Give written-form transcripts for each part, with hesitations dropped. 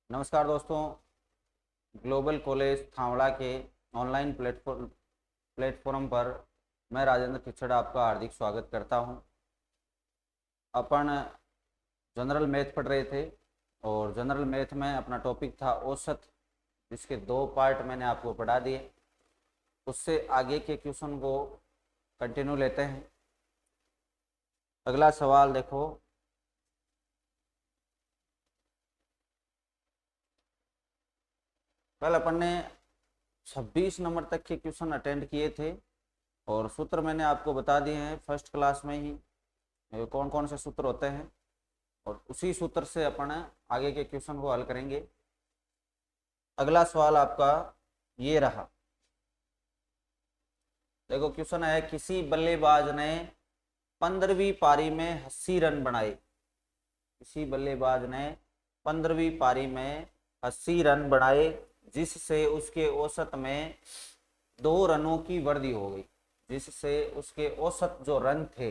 नमस्कार दोस्तों। Global college थावड़ा के ऑनलाइन प्लेटफॉर्म पर मैं राजेंद्र खिचड़ आपका हार्दिक स्वागत करता हूं। अपन जनरल मैथ पढ़ रहे थे और जनरल मैथ में अपना टॉपिक था औसत, जिसके दो पार्ट मैंने आपको पढ़ा दिए। उससे आगे के क्वेश्चन को कंटिन्यू लेते हैं। अगला सवाल देखो। कल अपन ने 26 नंबर तक के क्वेश्चन अटेंड किए थे और सूत्र मैंने आपको बता दिए हैं फर्स्ट क्लास में ही कौन कौन से सूत्र होते हैं, और उसी सूत्र से अपन आगे के क्वेश्चन को हल करेंगे। अगला सवाल आपका ये रहा। देखो क्वेश्चन है, किसी बल्लेबाज ने 15वीं पारी में 80 रन बनाए। किसी बल्लेबाज ने 15वीं पारी में 80 रन बनाए, जिससे उसके औसत में 2 रनों की वृद्धि हो गई। जिससे उसके औसत जो रन थे,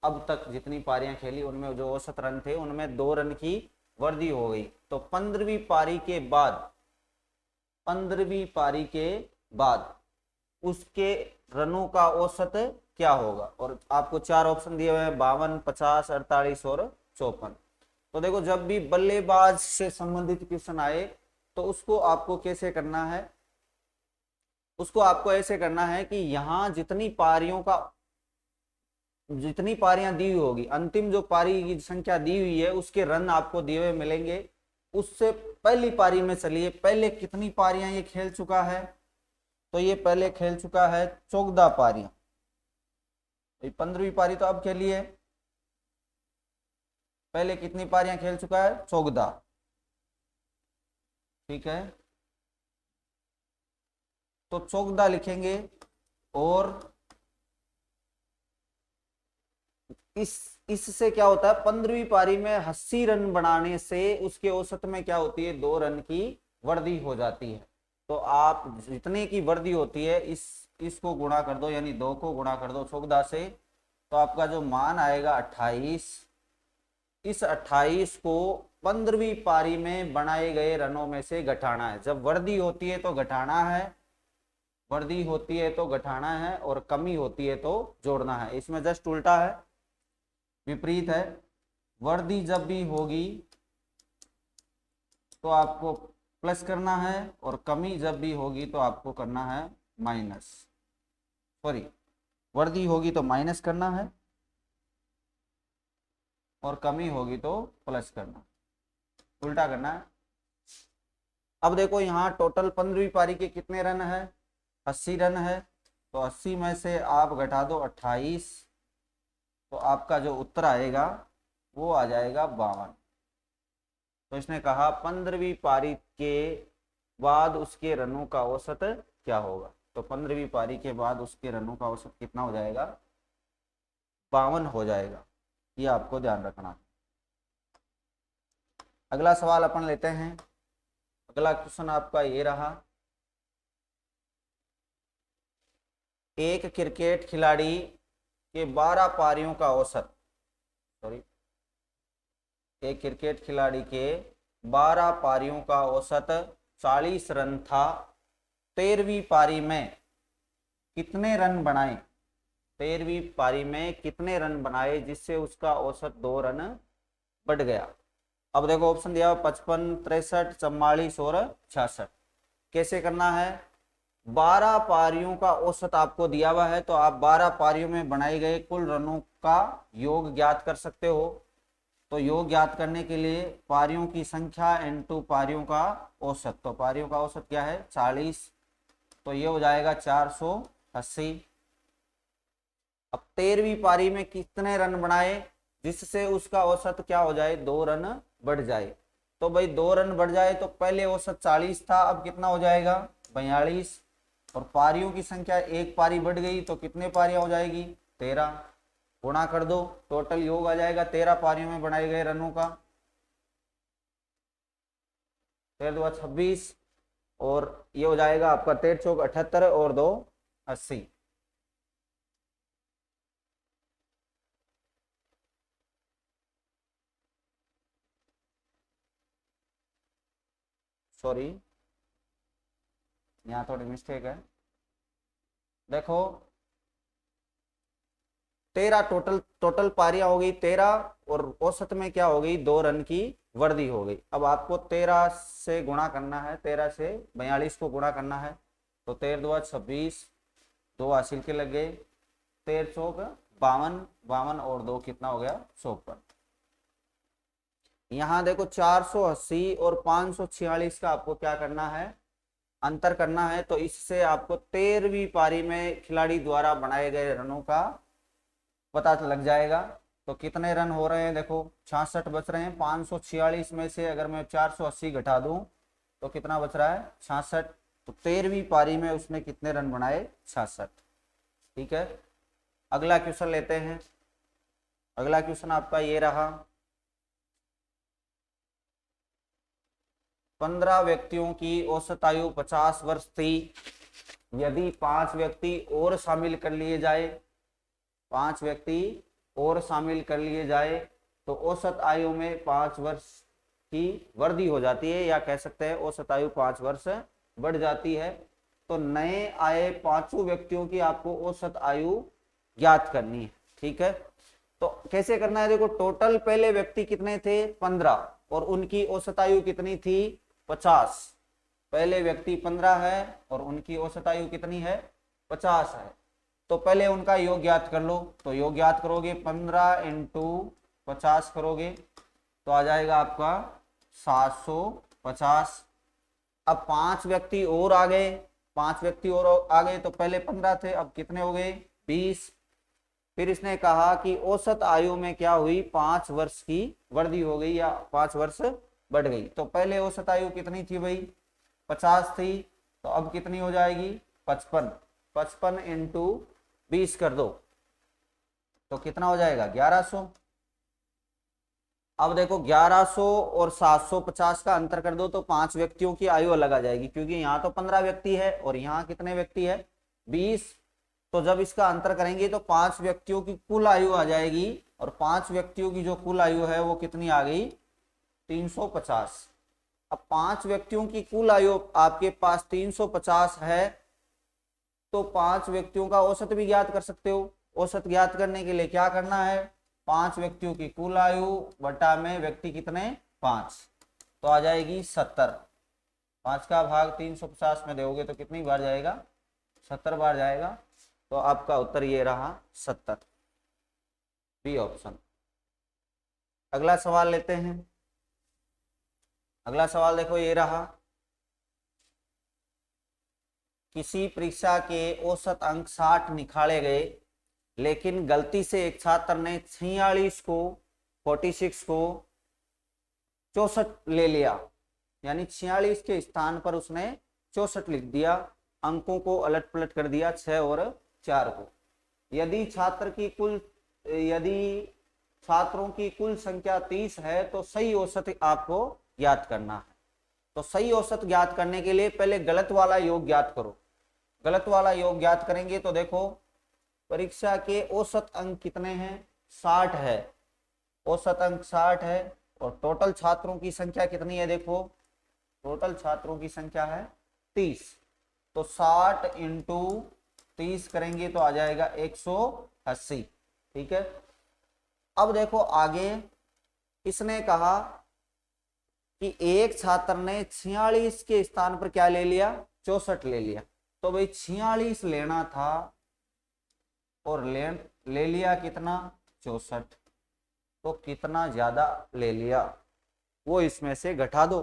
अब तक जितनी पारियां खेली उनमें जो औसत रन थे उनमें 2 रन की वृद्धि हो गई। तो 15वीं पारी के बाद उसके रनों का औसत क्या होगा। और आपको 4 ऑप्शन दिए हुए हैं, 52, 50, 48 और 54। तो देखो, जब भी बल्लेबाज से संबंधित क्वेश्चन आए तो उसको आपको कैसे करना है, उसको आपको ऐसे करना है कि यहां जितनी पारियां दी हुई होगी, अंतिम जो पारी की संख्या दी हुई है उसके रन आपको दिए हुए मिलेंगे। उससे पहली पारी में चलिए, पहले कितनी पारियां ये खेल चुका है। तो ये पहले खेल चुका है 14 पारियां। 15वीं पारी तो अब खेली है, पहले कितनी पारियां खेल चुका है, 14। ठीक है, तो 14 लिखेंगे। और इस इससे क्या होता है, 15वीं पारी में 80 रन बनाने से उसके औसत में क्या होती है, 2 रन की वृद्धि हो जाती है। तो आप जितने की वृद्धि होती है इसको गुणा कर दो, यानी 2 को गुणा कर दो 14 से, तो आपका जो मान आएगा 28। इस 28 को 15वीं पारी में बनाए गए रनों में से घटाना है। जब वृद्धि होती है तो घटाना है, वृद्धि होती है तो घटाना है, और कमी होती है तो जोड़ना है। इसमें जस्ट उल्टा है, विपरीत है। वृद्धि जब भी होगी तो आपको प्लस करना है, और कमी जब भी होगी तो आपको करना है माइनस। सॉरी, वृद्धि होगी तो माइनस करना है और कमी होगी तो प्लस करना, उल्टा करना है। अब देखो यहाँ टोटल 15वीं पारी के कितने रन है, 80 रन है। तो 80 में से आप घटा दो 28, तो आपका जो उत्तर आएगा वो आ जाएगा 52। तो इसने कहा 15वीं पारी के बाद उसके रनों का औसत क्या होगा। तो 15वीं पारी के बाद उसके रनों का औसत कितना हो जाएगा, 52 हो जाएगा। ये आपको ध्यान रखना। अगला सवाल अपन लेते हैं। अगला क्वेश्चन आपका ये रहा। एक क्रिकेट खिलाड़ी के 12 पारियों का औसत, सॉरी, एक क्रिकेट खिलाड़ी के 12 पारियों का औसत 40 रन था। 13वीं पारी में कितने रन बनाए, 13वीं पारी में कितने रन बनाए जिससे उसका औसत 2 रन बढ़ गया। अब देखो ऑप्शन दिया 55, 63, 44 और 66। कैसे करना है, 12 पारियों का औसत आपको दिया हुआ है, तो आप 12 पारियों में बनाए गए कुल रनों का योग ज्ञात कर सकते हो। तो योग ज्ञात करने के लिए पारियों की संख्या इनटू पारियों का औसत, तो पारियों का औसत क्या है, 40। तो ये हो जाएगा 480। अब 13वीं पारी में कितने रन बनाए जिससे उसका औसत क्या हो जाए, 2 रन बढ़ जाए। तो भाई 2 रन बढ़ जाए तो पहले औसत 40 था, अब कितना हो जाएगा, 42। और पारियों की संख्या एक पारी बढ़ गई तो कितने पारियां हो जाएगी, 13। गुणा कर दो, टोटल योग आ जाएगा 13 पारियों में बनाए गए रनों का, 13×2 = 26। और ये हो जाएगा आपका 13×4 = 78 और 2 80। सॉरी यहाँ थोड़ी मिस्टेक है। देखो 13 टोटल पारियां हो गई 13, और औसत में क्या हो गई 2 रन की वर्दी हो गई। अब आपको 13 से गुणा करना है, 13 से 42 को गुणा करना है। तो 13 2 26, 2 हासिल के लग गए, 13 चौक 52, 52 और 2 कितना हो गया 54। यहाँ देखो 480 और 546 का आपको क्या करना है, अंतर करना है। तो इससे आपको 13वीं पारी में खिलाड़ी द्वारा बनाए गए रनों का पता लग जाएगा। तो कितने रन हो रहे हैं, देखो 66 बच रहे हैं। 546 में से अगर मैं 480 घटा दूं तो कितना बच रहा है 66। तो 13वीं पारी में उसने कितने रन बनाए 66। ठीक है, अगला क्वेश्चन लेते हैं। अगला क्वेश्चन आपका ये रहा, 15 व्यक्तियों की औसत आयु 50 वर्ष थी। यदि 5 व्यक्ति और शामिल कर लिए जाए, 5 व्यक्ति और शामिल कर लिए जाए तो औसत आयु में 5 वर्ष की वृद्धि हो जाती है, या कह सकते हैं औसत आयु 5 वर्ष बढ़ जाती है। तो नए आए 5 व्यक्तियों की आपको औसत आयु ज्ञात करनी है। ठीक है, तो कैसे करना है, देखो टोटल पहले व्यक्ति कितने थे 15, और उनकी औसत आयु कितनी थी 50। पहले व्यक्ति 15 है और उनकी औसत आयु कितनी है 50 है। तो पहले उनका योग ज्ञात कर लो। तो योग ज्ञात करोगे 15 इंटू 50 करोगे तो आ जाएगा आपका 750। अब 5 व्यक्ति और आ गए, 5 व्यक्ति और आ गए, तो पहले 15 थे, अब कितने हो गए 20। फिर इसने कहा कि औसत आयु में क्या हुई 5 वर्ष की वृद्धि हो गई, या 5 वर्ष बढ़ गई। तो पहले औसत आयु कितनी थी भाई 50 थी, तो अब कितनी हो जाएगी 55। 55 इंटू 20 कर दो तो कितना हो जाएगा 1100। अब देखो 1100 और 750 का अंतर कर दो तो 5 व्यक्तियों की आयु अलग आ जाएगी, क्योंकि यहाँ तो 15 व्यक्ति है और यहाँ कितने व्यक्ति है 20। तो जब इसका अंतर करेंगे तो 5 व्यक्तियों की कुल आयु आ जाएगी, और 5 व्यक्तियों की जो कुल आयु है वो कितनी आ गई 350। अब 5 व्यक्तियों की कुल आयु आपके पास 350 है, तो 5 व्यक्तियों का औसत भी ज्ञात कर सकते हो। औसत ज्ञात करने के लिए क्या करना है, 5 व्यक्तियों की कुल आयु बटा में व्यक्ति कितने 5, तो आ जाएगी 70। 5 का भाग 350 में दोगे तो कितनी बार जाएगा 70 बार जाएगा। तो आपका उत्तर ये रहा 70, बी ऑप्शन। अगला सवाल लेते हैं। अगला सवाल देखो ये रहा, किसी परीक्षा के औसत अंक 60 निकाले गए, लेकिन गलती से एक छात्र ने 46 को 46 को 64 ले लिया, यानी 46 के स्थान पर उसने 64 लिख दिया, अंकों को अलट पलट कर दिया 6 और 4 को। यदि छात्रों की कुल संख्या 30 है तो सही औसत आपको ज्ञात करना है। तो सही औसत ज्ञात करने के लिए पहले गलत वाला योग ज्ञात करो। गलत वाला योग ज्ञात करेंगे तो देखो परीक्षा के औसत अंक कितने हैं 60 है, औसत अंक 60 है, और टोटल छात्रों की संख्या कितनी है, देखो टोटल छात्रों की संख्या है 30। तो 60 इंटू 30 करेंगे तो आ जाएगा 180। ठीक है, अब देखो आगे इसने कहा कि एक छात्र ने 46 के स्थान पर क्या ले लिया 64 ले लिया। तो भाई 46 लेना था और ले लिया कितना 64, तो कितना ज्यादा ले लिया वो इसमें से घटा दो।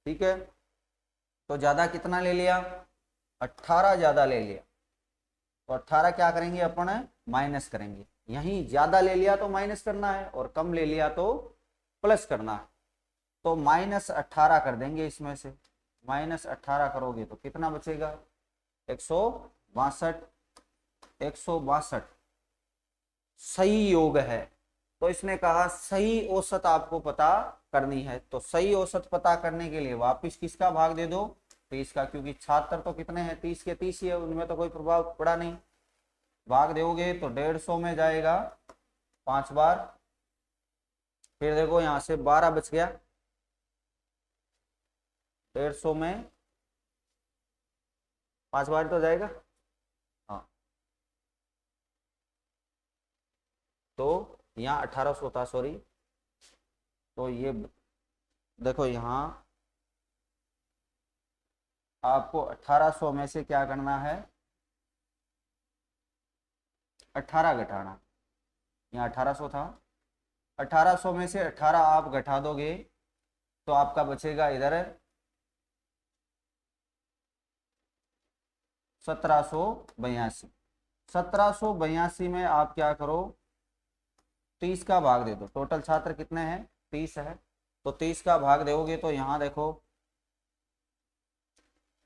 ठीक है, तो ज्यादा कितना ले लिया 18 ज्यादा ले लिया, तो 18 क्या करेंगे अपन माइनस करेंगे। यहीं ज्यादा ले लिया तो माइनस करना है और कम ले लिया तो प्लस करना है। तो -18 कर देंगे इसमें से, -18 करोगे तो कितना बचेगा 162। 162 सही योग है। तो इसने कहा सही औसत आपको पता करनी है। तो सही औसत पता करने के लिए वापस किसका भाग दे दो 30 का, क्योंकि छात्र तो कितने हैं 30 के 30 ही है, उनमें तो कोई प्रभाव पड़ा नहीं। भाग दोगे तो 150 में जाएगा 5 बार। फिर देखो यहां से 12 बच गया, 150 में 5 बार तो जाएगा। हाँ, तो यहाँ 1800 था, सॉरी। तो ये देखो यहाँ आपको 1800 में से क्या करना है, 18 घटाना। यहाँ 1800 था, 1800 में से 18 आप घटा दोगे तो आपका बचेगा इधर 1782। 1782 में आप क्या करो, 30 का भाग दे दो। टोटल छात्र कितने हैं, 30 है, तो 30 का भाग दोगे तो यहाँ देखो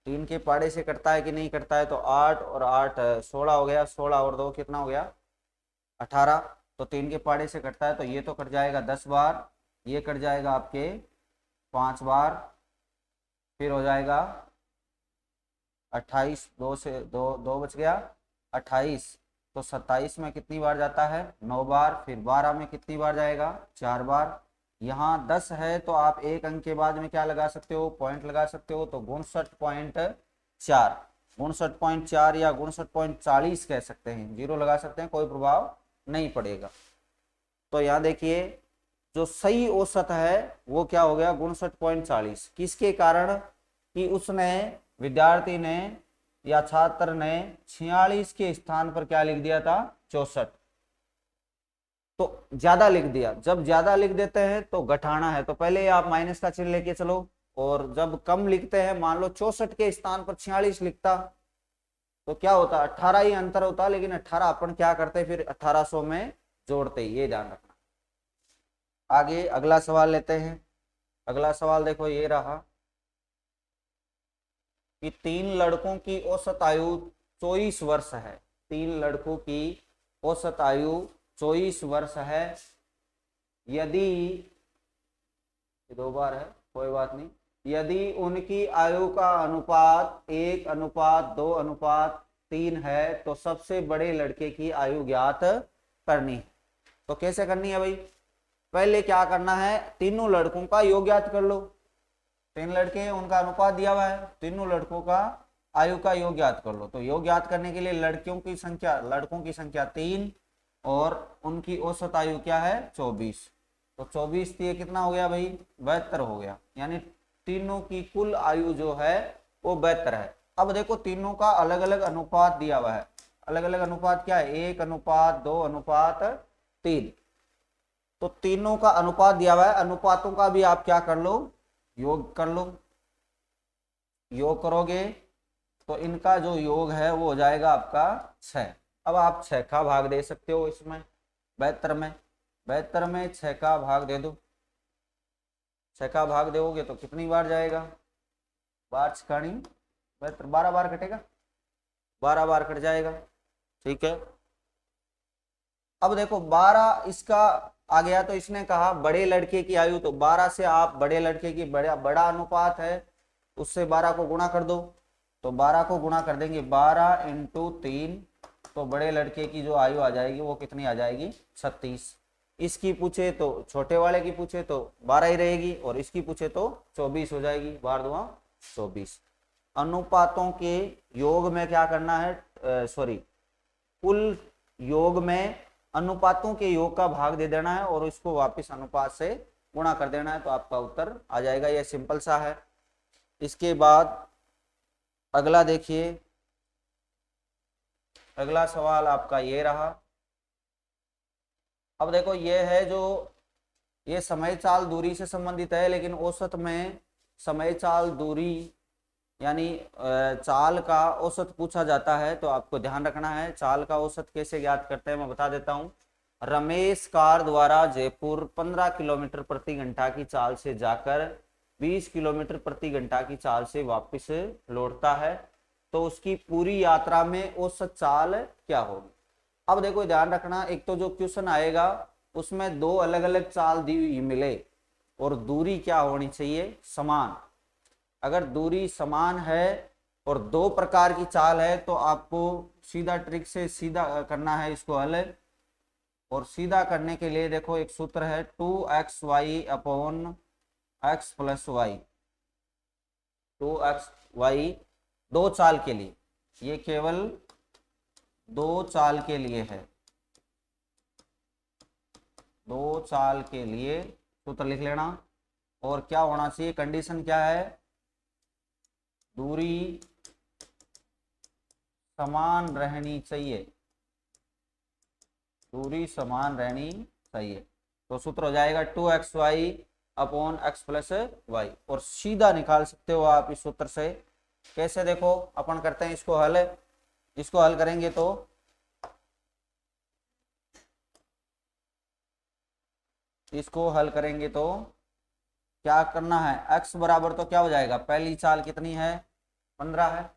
3 के पाड़े से कटता है कि नहीं कटता है, तो 8 और 8 16 हो गया, 16 और 2 कितना हो गया 18। तो 3 के पाड़े से कटता है, तो ये तो कट जाएगा 10 बार, ये कट जाएगा आपके 5 बार, फिर हो जाएगा 28, 2 से 2 बच गया 28। तो 27 में कितनी बार जाता है, 9 बार। फिर 12 में कितनी बार जाएगा, 4 बार। यहाँ 10 है तो आप एक अंक के बाद में क्या लगा सकते हो, पॉइंट लगा सकते हो। तो 59.4, 59.4 या 59.40 कह सकते हैं, 0 लगा सकते हैं, कोई प्रभाव नहीं पड़ेगा। तो यहाँ देखिए जो सही औसत है वो क्या हो गया, 59.40। किसके कारण, कि उसने, विद्यार्थी ने या छात्र ने 46 के स्थान पर क्या लिख दिया था, 64। तो ज्यादा लिख दिया। जब ज्यादा लिख देते हैं तो घटाना है, तो पहले आप माइनस का चिन्ह लेके चलो। और जब कम लिखते हैं, मान लो 64 के स्थान पर 46 लिखता तो क्या होता, 18 ही अंतर होता, लेकिन 18 अपन क्या करते फिर 1800 में जोड़ते, ये ध्यान रखना। आगे अगला सवाल लेते हैं। अगला सवाल देखो ये रहा कि 3 लड़कों की औसत आयु 24 वर्ष है। 3 लड़कों की औसत आयु 24 वर्ष है। यदि 2 बार है, कोई बात नहीं। यदि उनकी आयु का अनुपात 1:2:3 है तो सबसे बड़े लड़के की आयु ज्ञात करनी है। तो कैसे करनी है भाई, पहले क्या करना है, तीनों लड़कों का योग ज्ञात कर लो। 3 लड़के हैं, उनका अनुपात दिया हुआ है, तीनों लड़कों का आयु का योग ज्ञात कर लो। तो योग ज्ञात करने के लिए लड़कों की संख्या 3 और उनकी औसत आयु क्या है, 24। तो 24 ये कितना हो गया भाई, 72 हो गया। यानी तीनों की कुल आयु जो है वो 72 है। अब देखो तीनों का अलग अलग अनुपात दिया हुआ है। अलग अलग अनुपात क्या है, 1:2:3। तो तीनों का अनुपात दिया हुआ है, अनुपातों का भी आप क्या कर लो, योग कर लो। योग करोगे तो इनका जो योग है वो हो जाएगा आपका 6। अब आप 6 का भाग दे सकते हो इसमें, 72 में। 72 में 6 का भाग दे दो। 6 का भाग दोगे तो कितनी बार जाएगा, बार छकानी 72, 12 बार कटेगा, 12 बार कट जाएगा। ठीक है। अब देखो 12 इसका आ गया, तो इसने कहा बड़े लड़के की आयु, तो 12 से आप बड़े लड़के की बड़ा अनुपात है उससे 12 को गुणा कर दो। तो 12 को गुणा कर देंगे, 12 × 3, तो बड़े लड़के की जो आयु आ जाएगी वो कितनी आ जाएगी, 36। इसकी पूछे तो, छोटे वाले की पूछे तो 12 ही रहेगी, और इसकी पूछे तो 24 हो जाएगी, 12×2 24। अनुपातों के योग में क्या करना है, कुल योग में अनुपातों के योग का भाग दे देना है और इसको वापस अनुपात से गुणा कर देना है, तो आपका उत्तर आ जाएगा। यह सिंपल सा है। इसके बाद अगला देखिए, अगला सवाल आपका ये रहा। अब देखो ये है जो, ये समय चाल दूरी से संबंधित है, लेकिन औसत में समय चाल दूरी यानी चाल का औसत पूछा जाता है, तो आपको ध्यान रखना है। चाल का औसत कैसे ज्ञात करते हैं मैं बता देता हूं। रमेश कार द्वारा जयपुर 15 किलोमीटर प्रति घंटा की चाल से जाकर 20 किलोमीटर प्रति घंटा की चाल से वापस लौटता है, तो उसकी पूरी यात्रा में औसत चाल क्या होगी। अब देखो ध्यान रखना, एक तो जो क्वेश्चन आएगा उसमें 2 अलग अलग चाल दी मिले और दूरी क्या होनी चाहिए, समान। अगर दूरी समान है और 2 प्रकार की चाल है तो आपको सीधा ट्रिक से सीधा करना है इसको हल। और सीधा करने के लिए देखो एक सूत्र है, 2xy/x + y। 2xy 2 चाल के लिए, ये केवल 2 चाल के लिए है, 2 चाल के लिए सूत्र लिख लेना। और क्या होना चाहिए, कंडीशन क्या है, दूरी समान रहनी चाहिए, दूरी समान रहनी चाहिए। तो सूत्र हो जाएगा 2xy upon x plus Y. और सीधा निकाल सकते हो आप इस सूत्र से। कैसे, देखो अपन करते हैं इसको हल। इसको हल करेंगे तो क्या करना है, x बराबर तो क्या हो जाएगा, पहली चाल कितनी है 15 है,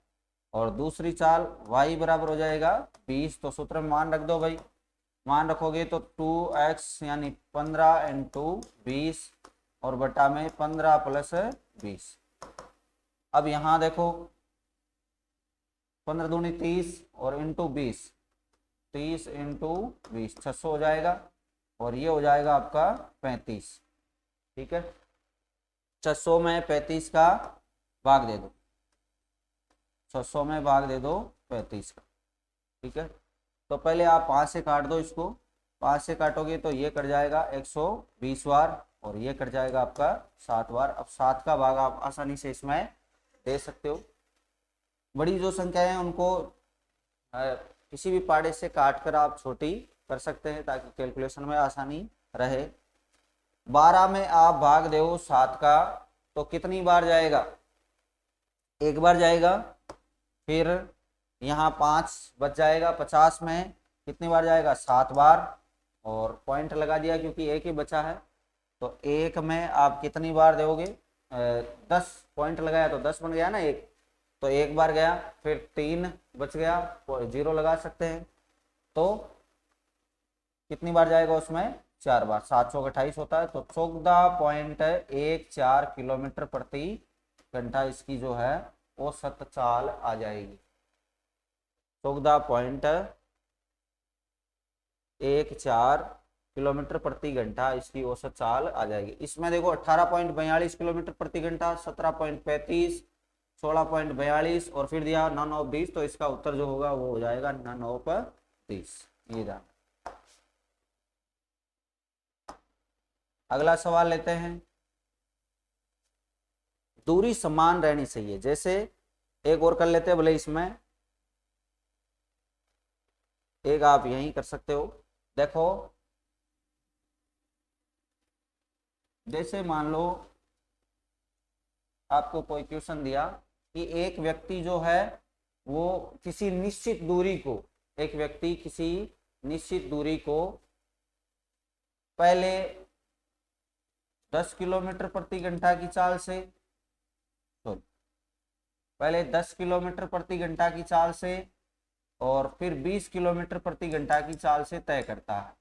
और दूसरी चाल y बराबर हो जाएगा 20। तो सूत्र में मान रख दो भाई, मान रखोगे तो 2x यानी 15 इंटू 20 और बटा में 15 प्लस 20। अब यहाँ देखो 15 दूनी 30 और इंटू 20, 30 इंटू 20 600 हो जाएगा, और ये हो जाएगा आपका 35। ठीक है, 600 में 35 का भाग दे दो, 600 में भाग दे दो 35 का। ठीक है, तो पहले आप 5 से काट दो इसको, 5 से काटोगे तो ये कट जाएगा 120 बार, और ये कट जाएगा आपका 7 बार। अब 7 का भाग आप आसानी से इसमें दे सकते हो। बड़ी जो संख्या है उनको किसी भी पाड़े से काट कर आप छोटी कर सकते हैं ताकि कैलकुलेशन में आसानी रहे। 12 में आप भाग दो 7 का तो कितनी बार जाएगा, एक बार जाएगा। फिर यहाँ 5 बच जाएगा, 50 में कितनी बार जाएगा, 7 बार, और पॉइंट लगा दिया क्योंकि एक ही बचा है। तो एक में आप कितनी बार दोगे, 10 पॉइंट लगाया तो 10 बन गया ना एक, तो एक बार गया। फिर 3 बच गया, 0 लगा सकते हैं, तो कितनी बार जाएगा उसमें, 4 बार। 7 चौक 28 होता है, तो 14.14 किलोमीटर प्रति घंटा इसकी जो है औसत चाल आ जाएगी। 14.14 किलोमीटर प्रति घंटा इसकी औसत चाल आ जाएगी। इसमें देखो 18.42 किलोमीटर प्रति घंटा, 17.35, 16.42 और फिर दिया नन ऑफ 20, तो इसका उत्तर जो होगा वो हो जाएगा नन ऑफ 30। ये जान। अगला सवाल लेते हैं, दूरी समान रहनी चाहिए। जैसे एक और कर लेते हैं, भले इसमें एक आप यहीं कर सकते हो। देखो जैसे मान लो आपको कोई क्वेश्चन दिया कि एक व्यक्ति जो है वो किसी निश्चित दूरी को, एक व्यक्ति किसी निश्चित दूरी को पहले 10 किलोमीटर प्रति घंटा की चाल से, पहले 10 किलोमीटर प्रति घंटा की चाल से और फिर 20 किलोमीटर प्रति घंटा की चाल से तय करता है,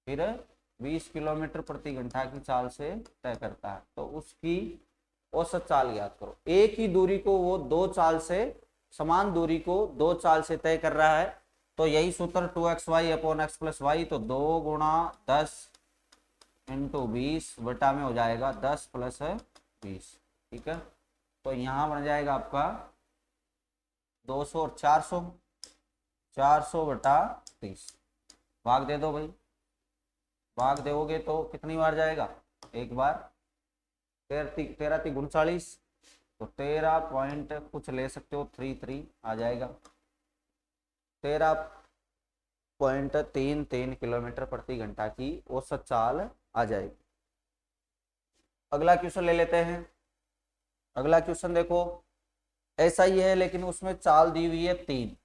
फिर 20 किलोमीटर प्रति घंटा की चाल से तय करता है, तो उसकी औसत चाल याद करो। एक ही दूरी को वो 2 चाल से, समान दूरी को 2 चाल से तय कर रहा है, तो यही सूत्र 2xy upon x plus Y, तो 2 गुणा 10 इंटू 20 बटा में हो जाएगा 10 प्लस 20। ठीक है, तो यहाँ बन जाएगा आपका 200 और 400, 400 बटा 30। भाग दे दो भाई, भाग दोगे तो कितनी बार जाएगा, एक बार। 13 × 39, तो 13 पॉइंट कुछ ले सकते हो, 33 आ जाएगा। 13.33 किलोमीटर प्रति घंटा की औसत चाल आ जाएगी। अगला क्वेश्चन ले लेते हैं। अगला क्वेश्चन देखो ऐसा ही है, लेकिन उसमें चाल दी हुई है 3,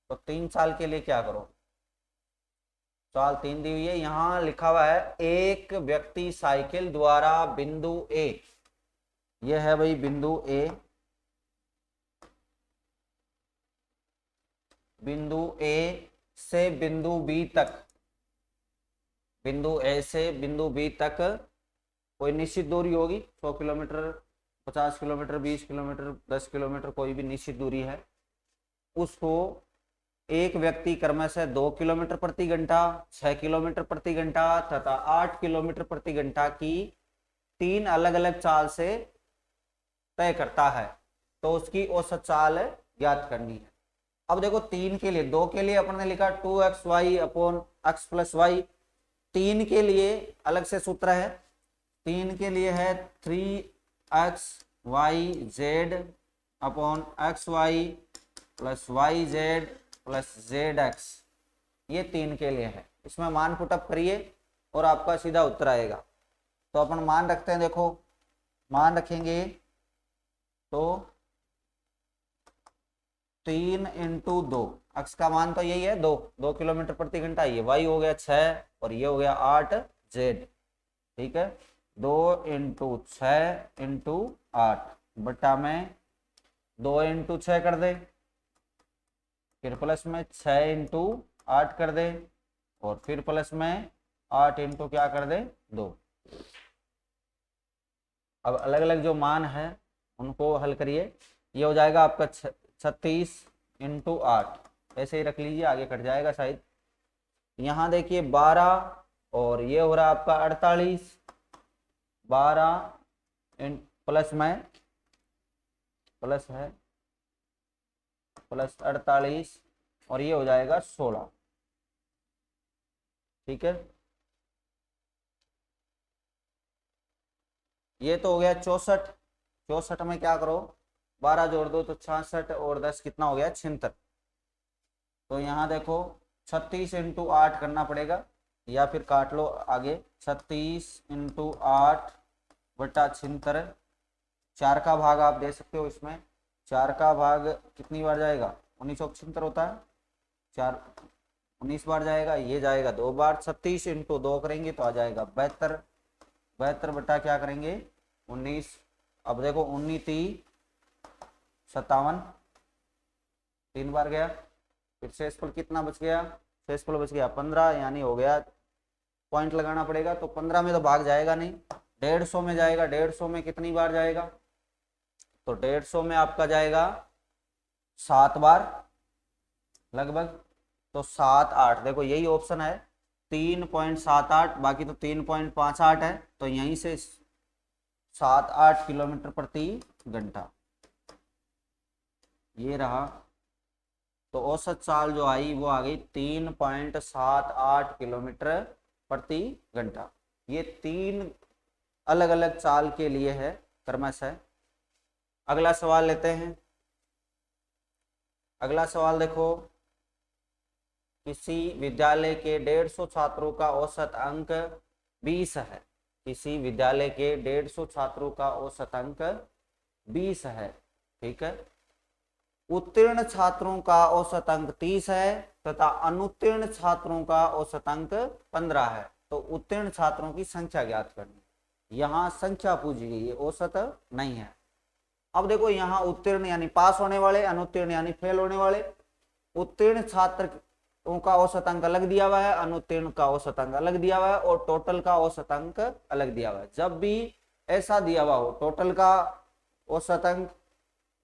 तो 3 चाल के लिए क्या करो, चाल 3 दी हुई है। यहां लिखा हुआ है एक व्यक्ति साइकिल द्वारा बिंदु ए, यह है भाई बिंदु ए, बिंदु ए से बिंदु बी तक, बिंदु ए से बिंदु बी तक कोई निश्चित दूरी होगी, 100 किलोमीटर, 50 किलोमीटर, 20 किलोमीटर, 10 किलोमीटर, कोई भी निश्चित दूरी है। उसको एक व्यक्ति क्रम से 2 किलोमीटर प्रति घंटा, 6 किलोमीटर प्रति घंटा तथा 8 किलोमीटर प्रति घंटा की 3 अलग अलग चाल से तय करता है, तो उसकी औसत चाल ज्ञात करनी है। अब देखो 3 के लिए, 2 के लिए अपन ने लिखा 2xy upon x plus Y. 3 के लिए अलग से सूत्र है, 3 के लिए है 3xyz upon xy plus yz plus zx। ये 3 के लिए है। इसमें मान पुटअप करिए और आपका सीधा उत्तर आएगा। तो अपन मान रखते हैं, देखो मान रखेंगे तो 3 इंटू 2, अक्स का मान तो यही है 2 किलोमीटर प्रति घंटा, ये वाई हो गया 6 और ये हो गया 8 जेड। ठीक है, 2 इंटू 6 इंटू 8 बटा में 2 इंटू 6 कर दे, फिर प्लस में 6 इंटू 8 कर दे, और फिर प्लस में 8 इंटू क्या कर दे 2। अब अलग अलग जो मान है उनको हल करिए। ये हो जाएगा आपका 36 इंटू 8, ऐसे ही रख लीजिए, आगे कट जाएगा शायद। यहाँ देखिए 12 और ये हो रहा है आपका 48, 12 प्लस में प्लस है प्लस 48 और ये हो जाएगा 16। ठीक है, ये तो हो गया 64। 64 में क्या करो, 12 जोड़ दो तो 66 और 10 कितना हो गया 76। तो यहाँ देखो 36 इंटू 8 करना पड़ेगा, या फिर काट लो आगे, 36 इंटू 8 बटा 76। 4 का भाग आप दे सकते हो इसमें, 4 का भाग कितनी बार जाएगा, 1976 होता है, 4 19 बार जाएगा, ये जाएगा 2 बार। 36 इंटू 2 करेंगे तो आ जाएगा 72। 72 बटा क्या करेंगे 19। अब देखो 19 3 57, 3 बार गया, फिर शेषफल कितना बच गया, शेषफल बच गया 15, यानी हो गया, पॉइंट लगाना पड़ेगा, तो 15 में तो भाग जाएगा नहीं, 150 में जाएगा। 150 में कितनी बार जाएगा, तो 150 में आपका जाएगा 7 बार लगभग, तो 7 8, देखो यही ऑप्शन है 3.78, बाकी तो 3.58 है, तो यहीं से 7 8 किलोमीटर प्रति घंटा ये रहा। तो औसत चाल जो आई वो आ गई 3.78 किलोमीटर प्रति घंटा। ये 3 अलग अलग चाल के लिए है क्रमशः। अगला सवाल लेते हैं। अगला सवाल देखो, किसी विद्यालय के 150 छात्रों का औसत अंक 20 है। किसी विद्यालय के 150 छात्रों का औसत अंक 20 है। ठीक है, उत्तीर्ण छात्रों का औसत अंक 30 है तथा अनुत्तीर्ण छात्रों का औसत अंक 15 है। तो उत्तीर्ण छात्रों की संख्या ज्ञात करनी। यहाँ संख्या पूछी गई है, औसत नहीं है। अब देखो यहाँ उत्तीर्ण यानी पास होने वाले, अनुत्तीर्ण यानी फेल होने वाले। उत्तीर्ण छात्रों का औसत अंक अलग दिया हुआ है, अनुत्तीर्ण का औसत अंक अलग दिया हुआ है, और टोटल का औसत अंक अलग दिया हुआ है। जब भी ऐसा दिया हुआ हो, टोटल का औसत अंक,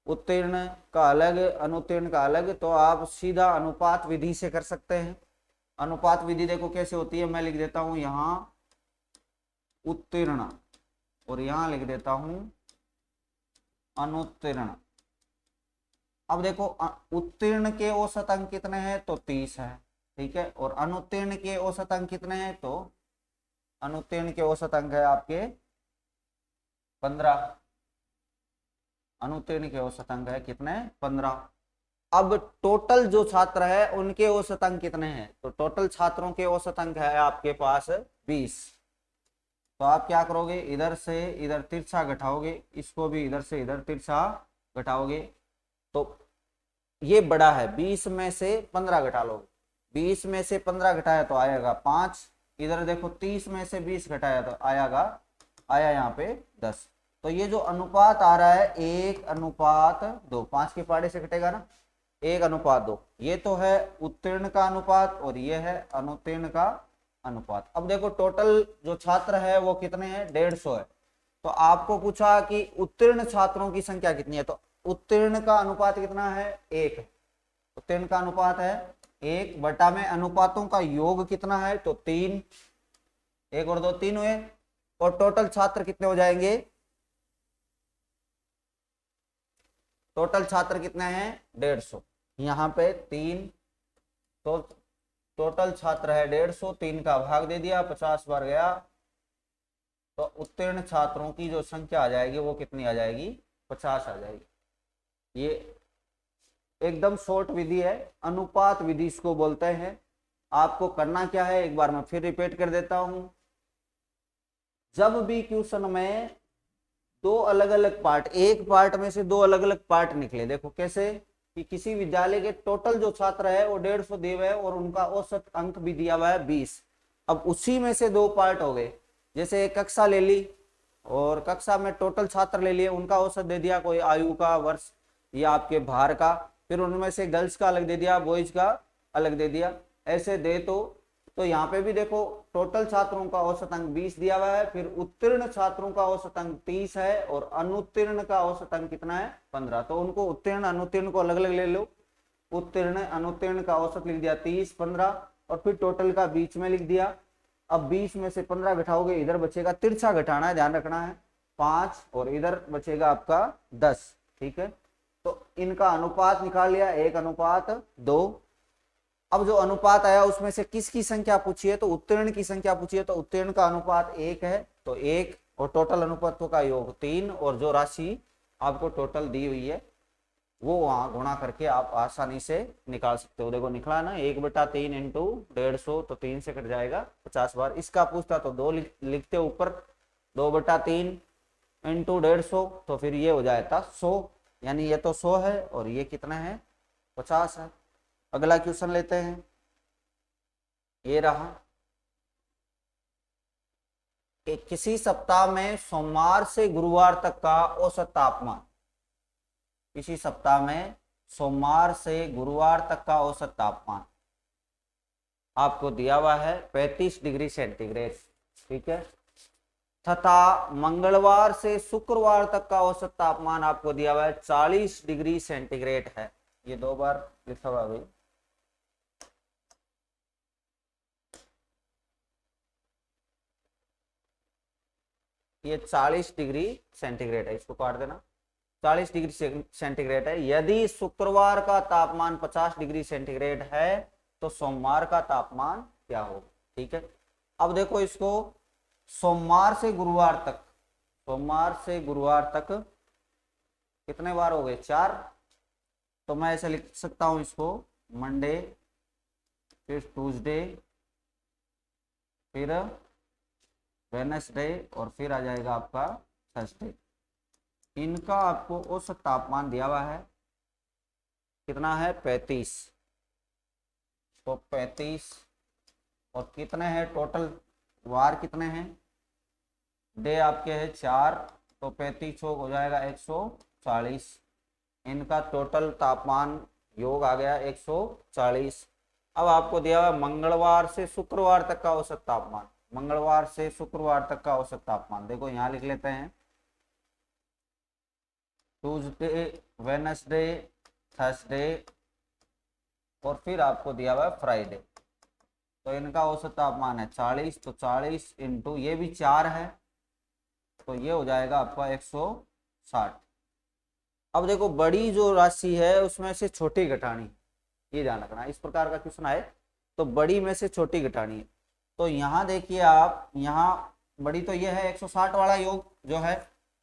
उत्तीर्ण का अलग, अनुत्तीर्ण का अलग, तो आप सीधा अनुपात विधि से कर सकते हैं। अनुपात विधि देखो कैसे होती है, मैं लिख देता हूं यहां उत्तीर्ण और यहां लिख देता हूं अनुत्तीर्ण। अब देखो उत्तीर्ण के औसत अंक कितने हैं, तो 30 है। ठीक है, और अनुत्तीर्ण के औसत अंक कितने हैं, तो अनुत्तीर्ण के औसत अंक है आपके 15। अनुत्तीर्ण के औसत अंक है कितने, 15। अब टोटल जो छात्र है उनके औसत अंक कितने हैं, तो टोटल छात्रों के औसत अंक है आपके पास 20। तो आप क्या करोगे, इधर से इधर तिरछा घटाओगे, इसको भी इधर से इधर तिरछा घटाओगे, तो ये बड़ा है, 20 में से 15 घटा लोगे। 20 में से 15 घटाया तो आएगा 5। इधर देखो 30 में से 20 घटाया तो आया यहाँ पे 10। तो ये जो अनुपात आ रहा है 1:2, 5 के पहाड़े से घटेगा ना, 1:2, ये तो है उत्तीर्ण का अनुपात और ये है अनुत्तीर्ण का अनुपात। अब देखो टोटल जो छात्र है वो कितने हैं, 150 है। तो आपको पूछा कि उत्तीर्ण छात्रों की संख्या कितनी है, तो उत्तीर्ण का अनुपात कितना है, 1 है। उत्तीर्ण का अनुपात है 1 बटा में अनुपातों का योग कितना है, तो 3। 1 और 2 3 हुए, और टोटल छात्र कितने हो जाएंगे, टोटल छात्र कितने हैं 150, यहाँ पे 3, तो टोटल छात्र है 150, 3 का भाग दे दिया, 50 बार गया, तो उत्तीर्ण छात्रों की जो संख्या आ जाएगी वो कितनी आ जाएगी 50 आ जाएगी। ये एकदम शॉर्ट विधि है, अनुपात विधि इसको बोलते हैं। आपको करना क्या है, एक बार मैं फिर रिपीट कर देता हूं। जब भी क्वेश्चन में दो अलग अलग पार्ट, एक पार्ट में से दो अलग अलग पार्ट निकले, देखो कैसे कि किसी विद्यालय के टोटल जो छात्र है वो 150 दिए हुए है और उनका औसत अंक भी दिया हुआ है 20। अब उसी में से दो पार्ट हो गए, जैसे एक कक्षा ले ली और कक्षा में टोटल छात्र ले लिए, उनका औसत दे दिया, कोई आयु का, वर्ष या आपके भार का, फिर उनमें से गर्ल्स का अलग दे दिया, बॉयज का अलग दे दिया, ऐसे दे तो यहाँ पे भी देखो टोटल छात्रों का औसत अंक 20 दिया हुआ है, फिर उत्तीर्ण छात्रों का औसत अंक 30 है और अनुत्तीर्ण का औसत अंक कितना है 15। तो उनको उत्तीर्ण अनुत्तीर्ण को अलग अलग ले लो, उत्तीर्ण अनुत्तीर्ण का औसत लिख दिया 30, 15 और फिर टोटल का बीच में लिख दिया। अब 20 में से 15 घटाओगे, इधर बचेगा, तिरछा घटाना है, ध्यान रखना है, 5 और इधर बचेगा आपका 10। ठीक है, तो इनका अनुपात निकाल लिया, 1:2। अब जो अनुपात आया उसमें से किसकी संख्या पूछी है, तो उत्तीर्ण की संख्या पूछी है, तो उत्तीर्ण का अनुपात 1 है, तो 1 और टोटल अनुपातों का योग 3 और जो राशि आपको टोटल दी हुई है वो वहां गुणा करके आप आसानी से निकाल सकते हो। देखो निकला ना, 1/3 इंटू 150, तो 3 से कट जाएगा 50 बार। इसका पूछता तो 2 लिखते ऊपर, 2/3 इंटू 150, तो फिर ये हो जाता 100, यानी ये तो 100 है और ये कितना है 50 है। अगला क्वेश्चन लेते हैं, ये रहा कि किसी सप्ताह में सोमवार से गुरुवार तक का औसत तापमान, किसी सप्ताह में सोमवार से गुरुवार तक का औसत तापमान आपको दिया हुआ है 35 डिग्री सेंटीग्रेड। ठीक है, तथा मंगलवार से शुक्रवार तक का औसत तापमान आपको दिया हुआ है 40 डिग्री सेंटीग्रेड है। ये 2 बार लिखा हुआ भाई, ये 40 डिग्री सेंटीग्रेड है, इसको काट देना, 40 डिग्री सेंटीग्रेड है। यदि शुक्रवार का तापमान 50 डिग्री सेंटीग्रेड है तो सोमवार का तापमान क्या होगा। ठीक है, अब देखो इसको सोमवार से गुरुवार तक, सोमवार से गुरुवार तक कितने बार हो गए 4, तो मैं ऐसे लिख सकता हूं इसको, मंडे, फिर ट्यूसडे, फिर वेडनेसडे और फिर आ जाएगा आपका थर्सडे। इनका आपको औसत तापमान दिया हुआ है, कितना है 35, तो 35 और कितने हैं टोटल वार कितने हैं, डे आपके है 4, तो 35 हो जाएगा 140। इनका टोटल तापमान योग आ गया 140। अब आपको दिया हुआ मंगलवार से शुक्रवार तक का औसत तापमान, मंगलवार से शुक्रवार तक का औसत तापमान देखो यहाँ लिख लेते हैं, ट्यूसडे, वेडनेसडे, थर्सडे और फिर आपको दिया हुआ है फ्राइडे। तो इनका औसत तापमान है 40, तो 40 इंटू ये भी 4 है, तो ये हो जाएगा आपका 160। अब देखो बड़ी जो राशि है उसमें से छोटी घटानी, ये ध्यान रखना, इस प्रकार का क्वेश्चन आए तो बड़ी में से छोटी घटानी है। तो यहाँ देखिए आप, यहाँ बड़ी तो ये है 160 वाला योग जो है,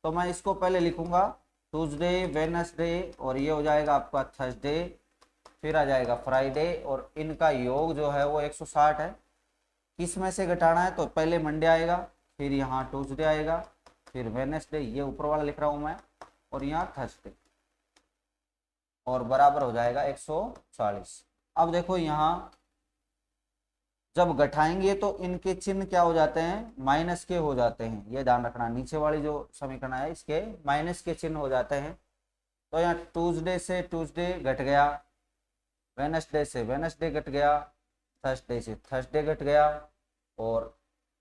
तो मैं इसको पहले लिखूंगा ट्यूसडे, वेडनेसडे और ये हो जाएगा आपका थर्सडे, फिर आ जाएगा फ्राइडे और इनका योग जो है वो 160 है। किस में से घटाना है, तो पहले मंडे आएगा, फिर यहाँ ट्यूसडे आएगा, फिर वेडनेसडे, ये ऊपर वाला लिख रहा हूँ मैं, और यहाँ थर्सडे, और बराबर हो जाएगा 140। अब देखो यहाँ जब घटाएंगे तो इनके चिन्ह क्या हो जाते हैं, माइनस के हो जाते हैं, ये ध्यान रखना, नीचे वाली जो समीकरण है इसके माइनस के चिन्ह हो जाते हैं। तो यहाँ ट्यूसडे से ट्यूसडे घट गया, वेडनेसडे से वेडनेसडे घट गया, थर्सडे से थर्सडे घट गया, और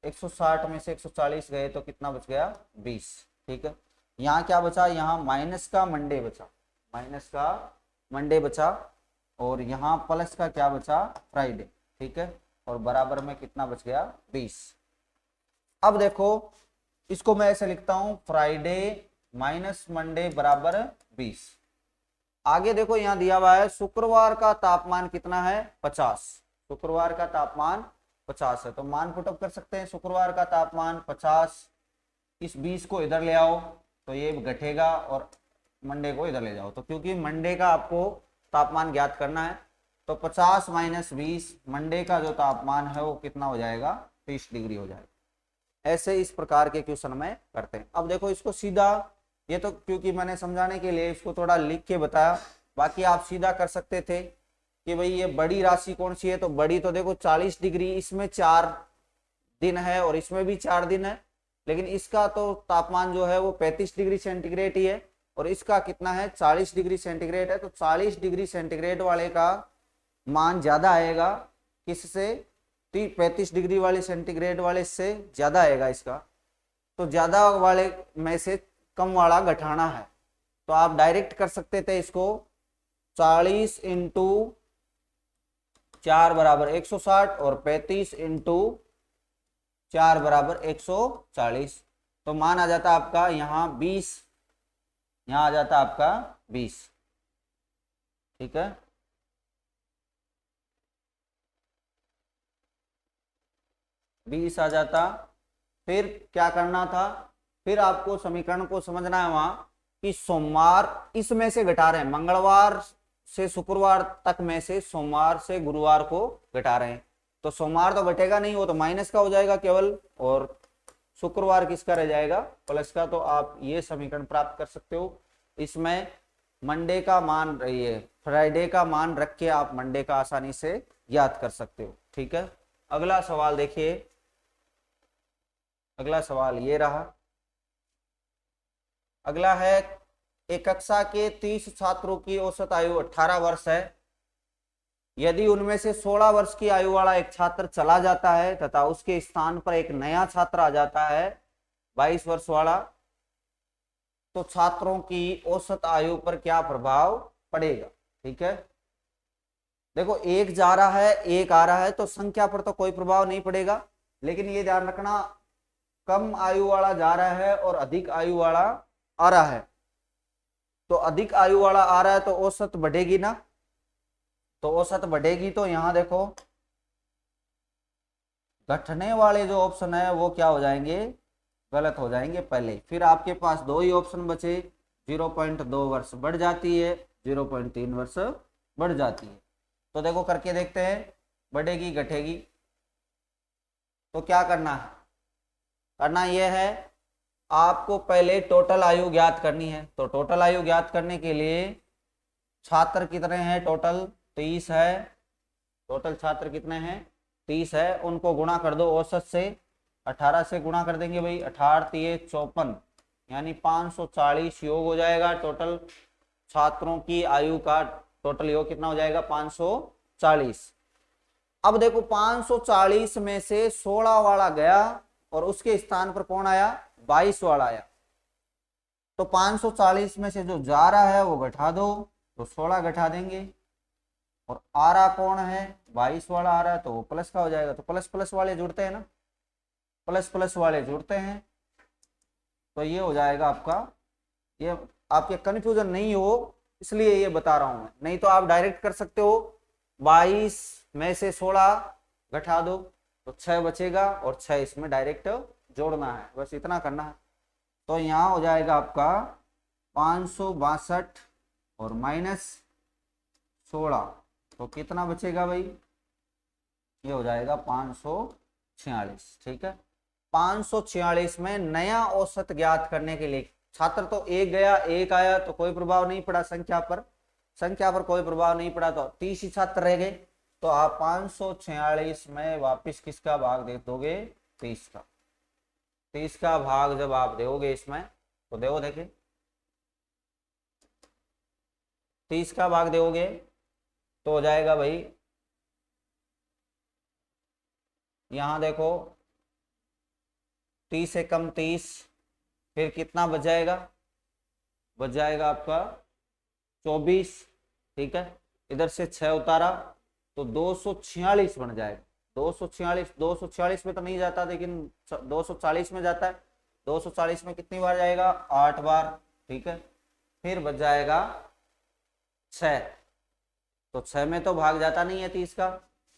160 में से 140 गए तो कितना बच गया 20। ठीक है, यहाँ क्या बचा, यहाँ माइनस का मंडे बचा, माइनस का मंडे बचा, और यहाँ प्लस का क्या बचा फ्राइडे। ठीक है, और बराबर में कितना बच गया 20। अब देखो इसको मैं ऐसे लिखता हूं, फ्राइडे माइनस मंडे बराबर 20। आगे देखो यहाँ दिया हुआ है शुक्रवार का तापमान कितना है 50। शुक्रवार का तापमान 50 है, तो मान पुटअप कर सकते हैं। शुक्रवार का तापमान 50, इस 20 को इधर ले आओ तो ये घटेगा, और मंडे को इधर ले जाओ, तो क्योंकि मंडे का आपको तापमान ज्ञात करना है, तो 50 - 20 मंडे का जो तापमान है वो कितना हो जाएगा, 30 डिग्री हो जाएगा। ऐसे इस प्रकार के क्वेश्चन में करते हैं। अब देखो इसको सीधा, ये तो क्योंकि मैंने समझाने के लिए इसको थोड़ा लिख के बताया, बाकी आप सीधा कर सकते थे कि भाई ये बड़ी राशि कौन सी है, तो बड़ी तो देखो 40 डिग्री, इसमें 4 दिन है और इसमें भी 4 दिन है, लेकिन इसका तो तापमान जो है वो 35 डिग्री सेंटीग्रेड ही है, और इसका कितना है 40 डिग्री सेंटीग्रेड है। तो 40 डिग्री सेंटीग्रेड वाले का मान ज्यादा आएगा, किससे, 35 डिग्री वाले सेंटीग्रेड वाले से ज्यादा आएगा इसका, तो ज्यादा वाले में से कम वाला घटाना है। तो आप डायरेक्ट कर सकते थे इसको, 40 × 4 = 160 और 35 × 4 = 140, तो मान आ जाता आपका यहाँ 20, यहाँ आ जाता आपका 20। ठीक है, बीस आ जाता। फिर क्या करना था, फिर आपको समीकरण को समझना है वहां कि सोमवार इसमें से घटा रहे हैं, मंगलवार से शुक्रवार तक में से सोमवार से गुरुवार को घटा रहे हैं, तो सोमवार तो घटेगा नहीं, वो तो माइनस का हो जाएगा केवल, और शुक्रवार किसका रह जाएगा, प्लस का। तो आप ये समीकरण प्राप्त कर सकते हो। इसमें मंडे का मान रहिए, फ्राइडे का मान रख के आप मंडे का आसानी से याद कर सकते हो। ठीक है, अगला सवाल देखिए, अगला सवाल ये रहा। अगला है, एक कक्षा के 30 छात्रों की औसत आयु 18 वर्ष है। यदि उनमें से 16 वर्ष की आयु वाला एक छात्र चला जाता है तथा उसके स्थान पर एक नया छात्र आ जाता है 22 वर्ष वाला, तो छात्रों की औसत आयु पर क्या प्रभाव पड़ेगा। ठीक है, देखो एक जा रहा है एक आ रहा है, तो संख्या पर तो कोई प्रभाव नहीं पड़ेगा, लेकिन ये ध्यान रखना कम आयु वाला जा रहा है और अधिक आयु वाला आ रहा है, तो अधिक आयु वाला आ रहा है तो औसत बढ़ेगी ना, तो औसत बढ़ेगी, तो यहां देखो घटने वाले जो ऑप्शन है वो क्या हो जाएंगे, गलत हो जाएंगे पहले। फिर आपके पास दो ही ऑप्शन बचे, 0.2 वर्ष बढ़ जाती है, 0.3 वर्ष बढ़ जाती है। तो देखो करके देखते हैं, बढ़ेगी घटेगी, तो क्या करना है, करना यह है आपको पहले टोटल आयु ज्ञात करनी है। तो टोटल आयु ज्ञात करने के लिए छात्र कितने हैं, टोटल 30 है, टोटल छात्र कितने हैं 30 है, उनको गुणा कर दो औसत से, 18 से गुणा कर देंगे भाई, 18 × 3 = 54, यानी 540 योग हो जाएगा। टोटल छात्रों की आयु का टोटल योग कितना हो जाएगा, 540। अब देखो 540 में से 16 वाला गया और उसके स्थान पर कौन आया, 22 वाला आया, तो 540 में से जो जा रहा है वो घटा दो, तो 16 घटा देंगे, और आ रहा कौन है, 22 वाला आ रहा है, तो वो प्लस का हो जाएगा। तो प्लस प्लस वाले जुड़ते हैं ना, प्लस प्लस वाले जुड़ते हैं, तो ये हो जाएगा आपका, ये आपके कंफ्यूजन नहीं हो इसलिए ये बता रहा हूं मैं, नहीं तो आप डायरेक्ट कर सकते हो, 22 में से 16 घटा दो तो 6 बचेगा, और 6 इसमें डायरेक्ट जोड़ना है, बस इतना करना है। तो यहाँ हो जाएगा आपका 562 और -16, तो कितना बचेगा भाई, ये हो जाएगा 546। ठीक है, 546 में नया औसत ज्ञात करने के लिए, छात्र तो एक गया एक आया तो कोई प्रभाव नहीं पड़ा संख्या पर, संख्या पर कोई प्रभाव नहीं पड़ा, तो 30 ही छात्र रह गए, तो आप 546 में वापस किसका भाग दे दोगे, 30 का। 30 का भाग जब आप दोगे इसमें, तो देखो देखिए 30 का भाग दोगे तो हो जाएगा भाई, यहां देखो 30 से कम 30, फिर कितना बच जाएगा, बच जाएगा आपका 24। ठीक है, इधर से 6 उतारा तो 246 बन जाएगा, 246 में तो नहीं जाता, लेकिन 240 में जाता है। 240 में कितनी बार जाएगा, 8 बार। ठीक है, फिर बच जाएगा 6, तो 6 में तो भाग जाता नहीं है 30 का,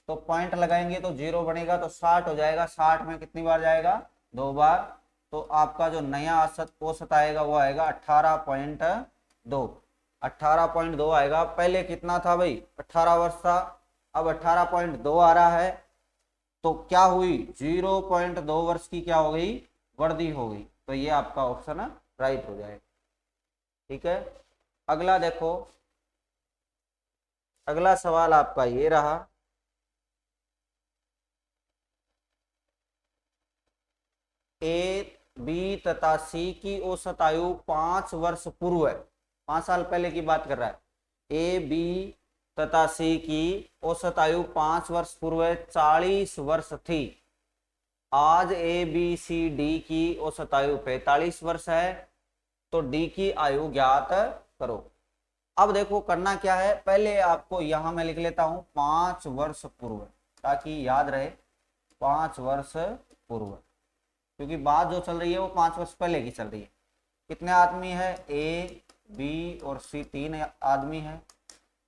तो पॉइंट लगाएंगे तो 0 बनेगा, तो 60 हो जाएगा। 60 में कितनी बार जाएगा? 2 बार। तो आपका जो नया औसत आएगा वो आएगा 18.2। 18.2 आएगा। पहले कितना था भाई? 18 वर्ष था, अब 18.2 आ रहा है। तो क्या हुई? 0.2 वर्ष की क्या हो गई? वृद्धि हो गई। तो ये आपका ऑप्शन राइट हो जाएगा। ठीक है, अगला देखो, अगला सवाल आपका ये रहा। ए, बी तथा सी की औसत आयु 5 वर्ष पूर्व है, 5 साल पहले की बात कर रहा है। ए, बी तथा सी की औसत आयु 5 वर्ष पूर्व 40 वर्ष थी। आज ए, बी, सी, डी की औसत आयु 45 वर्ष है, तो डी की आयु ज्ञात करो। अब देखो करना क्या है, पहले आपको यहां मैं लिख लेता हूं 5 वर्ष पूर्व, ताकि याद रहे 5 वर्ष पूर्व, क्योंकि बात जो चल रही है वो 5 वर्ष पहले की चल रही है। कितने आदमी है? ए, बी और सी, 3 आदमी है।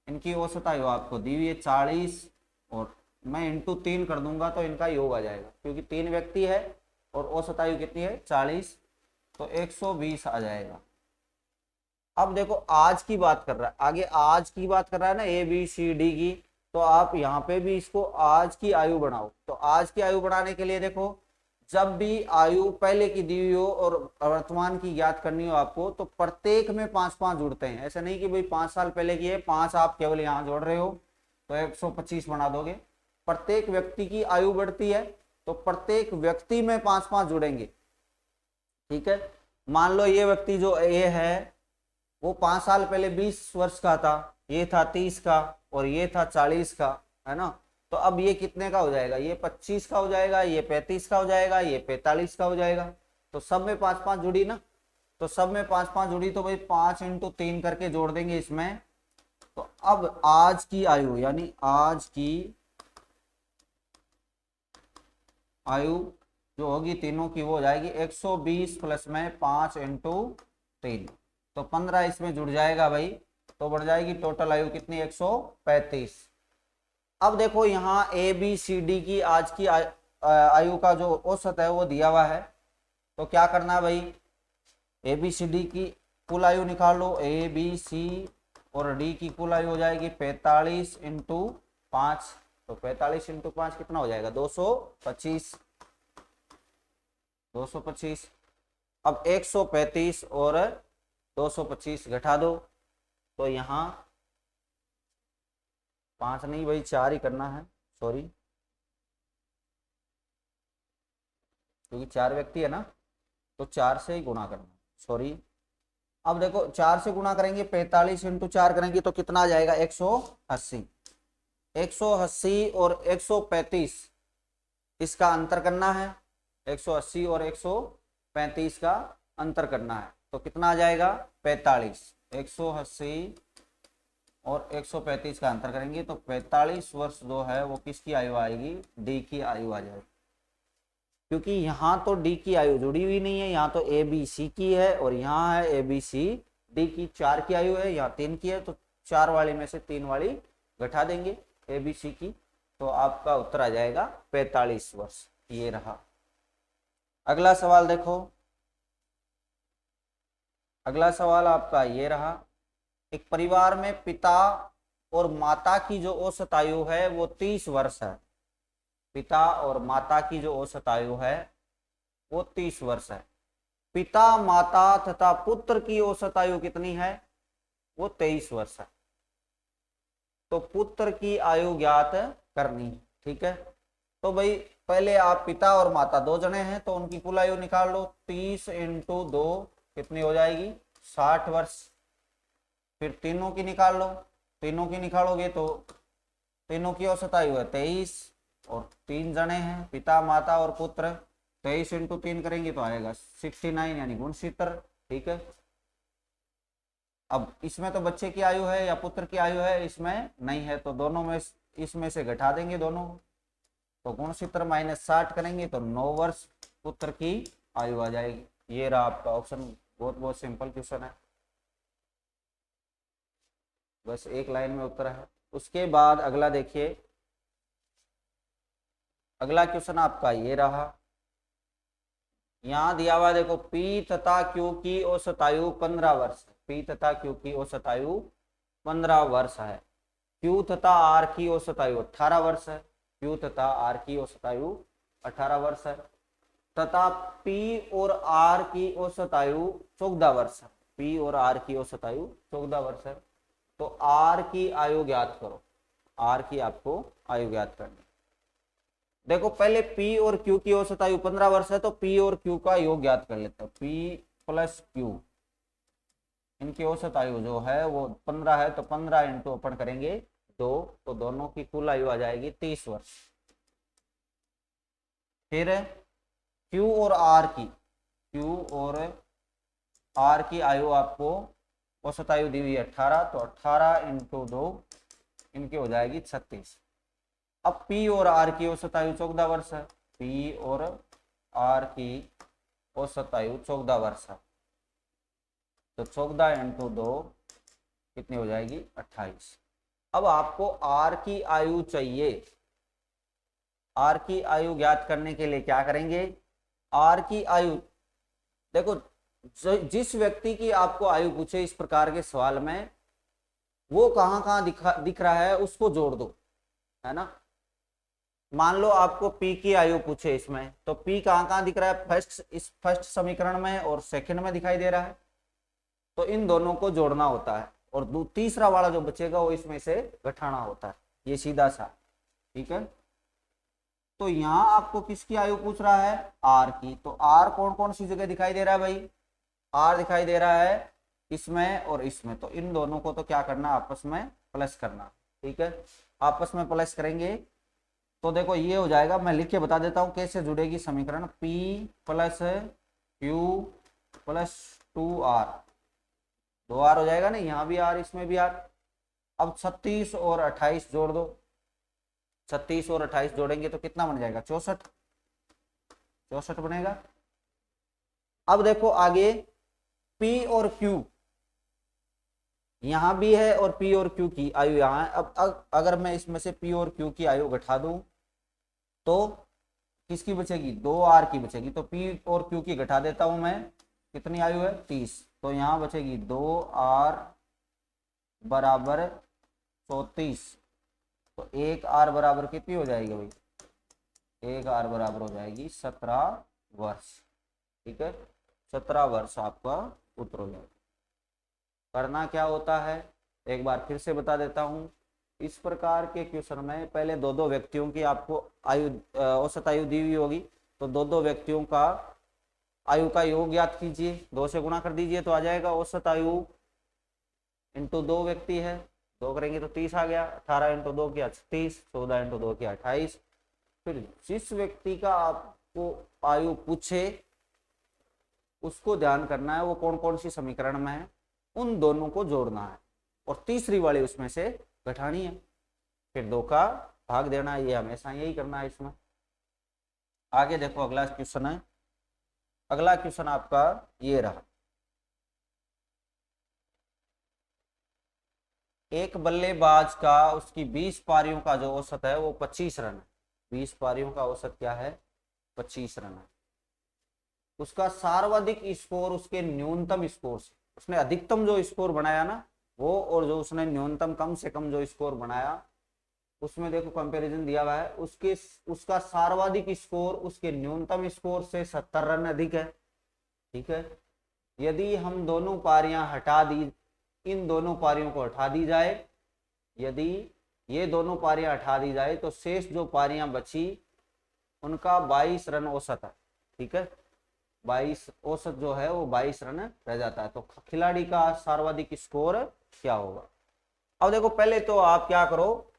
इनकी औसत आयु आपको दी हुई है 40, और मैं इंटू 3 कर दूंगा तो इनका योग आ जाएगा, क्योंकि 3 व्यक्ति है और औसत आयु कितनी है? 40, तो 120 आ जाएगा। अब देखो आज की बात कर रहा है, आगे आज की बात कर रहा है ना, ए, बी, सी, डी की, तो आप यहाँ पे भी इसको आज की आयु बढ़ाओ। तो आज की आयु बढ़ाने के लिए देखो, जब भी आयु पहले की दी हुई हो और वर्तमान की ज्ञात करनी हो आपको, तो प्रत्येक में 5-5 जुड़ते हैं। ऐसा नहीं कि भाई 5 साल पहले की है, 5 आप केवल यहाँ जोड़ रहे हो तो 125 बना दोगे। प्रत्येक व्यक्ति की आयु बढ़ती है, तो प्रत्येक व्यक्ति में 5-5 जुड़ेंगे। ठीक है, मान लो ये व्यक्ति जो ए है वो 5 साल पहले 20 वर्ष का था, ये था 30 का और ये था 40 का, है ना। तो अब ये कितने का हो जाएगा? ये 25 का हो जाएगा, ये 35 का हो जाएगा, ये 45 का हो जाएगा। तो सब में 5-5 जुड़ी ना, तो सब में 5-5 जुड़ी, तो भाई 5 × 3 करके जोड़ देंगे इसमें। तो अब आज की आयु, यानी आज की आयु जो होगी तीनों की, वो हो जाएगी 120 प्लस में 5 × 3, तो 15 इसमें जुड़ जाएगा भाई, तो बढ़ जाएगी टोटल आयु कितनी? 135। अब देखो यहाँ ए, बी, सी, डी की आज की आयु का जो औसत है वो दिया हुआ है, तो क्या करना है भाई? ए, बी, सी, डी की कुल आयु निकाल लो। ए, बी, सी और डी की कुल आयु हो जाएगी 45 × 5, तो 45 × 5 कितना हो जाएगा? 225। 225। अब 135 और 225 घटा दो, तो यहाँ 5 नहीं भाई 4 ही करना है, सॉरी, क्योंकि 4 व्यक्ति है ना, तो 4 से ही गुणा करना, सॉरी। अब देखो 4 से गुणा करेंगे, 45 × 4 करेंगे तो कितना आ जाएगा? 180। 180 और 135 इसका अंतर करना है, 180 और 135 का अंतर करना है, तो कितना आ जाएगा? 45। 180 और 135 का अंतर करेंगे तो 45 वर्ष जो है वो किसकी आयु आएगी? डी की आयु आ जाएगी, क्योंकि यहाँ तो डी की आयु जुड़ी हुई नहीं है, यहाँ तो ए, बी, सी की है, और यहाँ है ए, बी, सी, डी की 4 की आयु है, यहाँ 3 की है, तो 4 वाली में से 3 वाली घटा देंगे ए, बी, सी की, तो आपका उत्तर आ जाएगा 45 वर्ष। ये रहा। अगला सवाल देखो, अगला सवाल आपका ये रहा। एक परिवार में पिता और माता की जो औसत आयु है वो 30 वर्ष है। पिता और माता की जो औसत आयु है वो 30 वर्ष है। पिता, माता तथा पुत्र की औसत आयु कितनी है? वो 23 वर्ष है। तो पुत्र की आयु ज्ञात करनी। ठीक है, तो भाई पहले आप पिता और माता 2 जने हैं, तो उनकी कुल आयु निकाल लो। 30 × 2 कितनी हो जाएगी? 60 वर्ष। फिर तीनों की निकाल लो, तीनों की निकालोगे तो तीनों की औसत आयु है 23, और 3 जने हैं, पिता, माता और पुत्र। 23 × 3 करेंगे तो आएगा 69, यानी 69। ठीक है, अब इसमें तो बच्चे की आयु है या पुत्र की आयु है, इसमें नहीं है, तो दोनों में इसमें से घटा देंगे दोनों, तो 69 - 60 करेंगे तो 9 वर्ष पुत्र की आयु आ जाएगी। ये रहा आपका ऑप्शन। बहुत बहुत सिंपल क्वेश्चन है। बस एक लाइन में उत्तर है। उसके बाद अगला देखिए, अगला क्वेश्चन आपका ये रहा। यहां दिया हुआ देखो, पी तथा क्यू की औसत आयु 15 वर्ष। पी तथा क्यू की औसत आयु 15 वर्ष है। क्यू तथा आर की औसत आयु 18 वर्ष है। क्यू तथा आर की औसत आयु 18 वर्ष है, तथा पी और आर की औसत आयु 14 वर्ष है। पी और आर की औसत आयु 14 वर्ष है। तो आर की आयु ज्ञात करो। आर की आपको आयु ज्ञात करनी। देखो पहले P और Q की औसत आयु 15 वर्ष है, तो P और Q का योग ज्ञात कर लेते हैं। P प्लस Q, इनकी औसत आयु जो है वो 15 है, तो 15 इंटू अपन करेंगे 2, तो दोनों की कुल आयु आ जाएगी 30 वर्ष। फिर Q और R की आयु आपको औसत आयु दी हुई है 18, तो 18 इंटू 2 इनकी हो जाएगी 36। अब P और R की औसत आयु 14 वर्ष है। P और R की औसत आयु 14 वर्ष है, तो 14 इंटू 2 कितनी हो जाएगी 28। अब आपको R की आयु चाहिए। R की आयु ज्ञात करने के लिए क्या करेंगे, R की आयु देखो, जिस व्यक्ति की आपको आयु पूछे इस प्रकार के सवाल में, वो कहां कहां दिख रहा है उसको जोड़ दो, है ना। मान लो आपको P की आयु पूछे इसमें, तो P कहां कहां दिख रहा है, इस फर्स्ट समीकरण में और सेकंड में दिखाई दे रहा है, तो इन दोनों को जोड़ना होता है, और तीसरा वाला जो बचेगा वो इसमें से घटाना होता है। ये सीधा सा, ठीक है। तो यहां आपको किसकी आयु पूछ रहा है, R की। तो R कौन कौन सी जगह दिखाई दे रहा है भाई, R दिखाई दे रहा है इसमें और इसमें, तो इन दोनों को तो क्या करना, आपस में प्लस करना, ठीक है। आपस में प्लस करेंगे तो देखो ये हो जाएगा, मैं लिख के बता देता हूं कैसे जुड़ेगी समीकरण। P plus Q plus 2R, 2R हो जाएगा ना, यहाँ भी R इसमें भी R। अब 36 और 28 जोड़ दो, 36 और 28 जोड़ेंगे तो कितना बन जाएगा, 64 बनेगा। अब देखो आगे P और Q यहां भी है, और P और Q की आयु यहां है। अब अगर मैं इसमें से P और Q की आयु घटा दूं तो किसकी बचेगी, 2R की बचेगी। तो P और Q की घटा देता हूं मैं, कितनी आयु है 30, तो यहां बचेगी 2R बराबर 34, तो 1R बराबर कितनी हो जाएगी भाई, 1R बराबर हो जाएगी 17 वर्ष, ठीक है। 17 वर्ष आपका उत्तर हो जाएगा। करना क्या होता है, एक बार फिर से बता देता हूं। इस प्रकार के क्वेश्चन में पहले दो दो व्यक्तियों की आपको आयु औसत आयु दी हुई होगी, तो दो दो व्यक्तियों का आयु का योग ज्ञात कीजिए, 2 से गुणा कर दीजिए तो आ जाएगा। औसत आयु इंटू 2 व्यक्ति है, 2 करेंगे तो 30 आ गया। 18 इंटू 2 किया 36, 14 इंटू 2 किया 28। फिर जिस व्यक्ति का आपको आयु पूछे उसको ध्यान करना है वो कौन कौन सी समीकरण में है, उन दोनों को जोड़ना है, और तीसरी वाली उसमें से घटानी है, फिर 2 का भाग देना है। ये हमेशा यही करना है इसमें। आगे देखो अगला क्वेश्चन है। अगला क्वेश्चन आपका ये रहा, एक बल्लेबाज का उसकी 20 पारियों का जो औसत है वो 25 रन है। 20 पारियों का औसत क्या है, 25 रन है। उसका सर्वाधिक स्कोर उसके न्यूनतम स्कोर से, उसने अधिकतम जो स्कोर बनाया ना वो, और जो उसने न्यूनतम कम से कम जो स्कोर बनाया उसमें देखो कंपैरिजन दिया हुआ है। उसका सर्वाधिक स्कोर उसके न्यूनतम स्कोर से 70 रन अधिक है, ठीक है। यदि हम दोनों पारियां हटा दी, इन दोनों पारियों को हटा दी जाए, यदि ये दोनों पारियां हटा दी जाए तो शेष जो पारियां बची उनका 22 रन औसत है, ठीक है। 22 औसत जो है वो 22 रन रह जाता है। तो खिलाड़ी का सर्वाधिक स्कोर क्या होगा। अब देखो पहले तो आप क्या करो,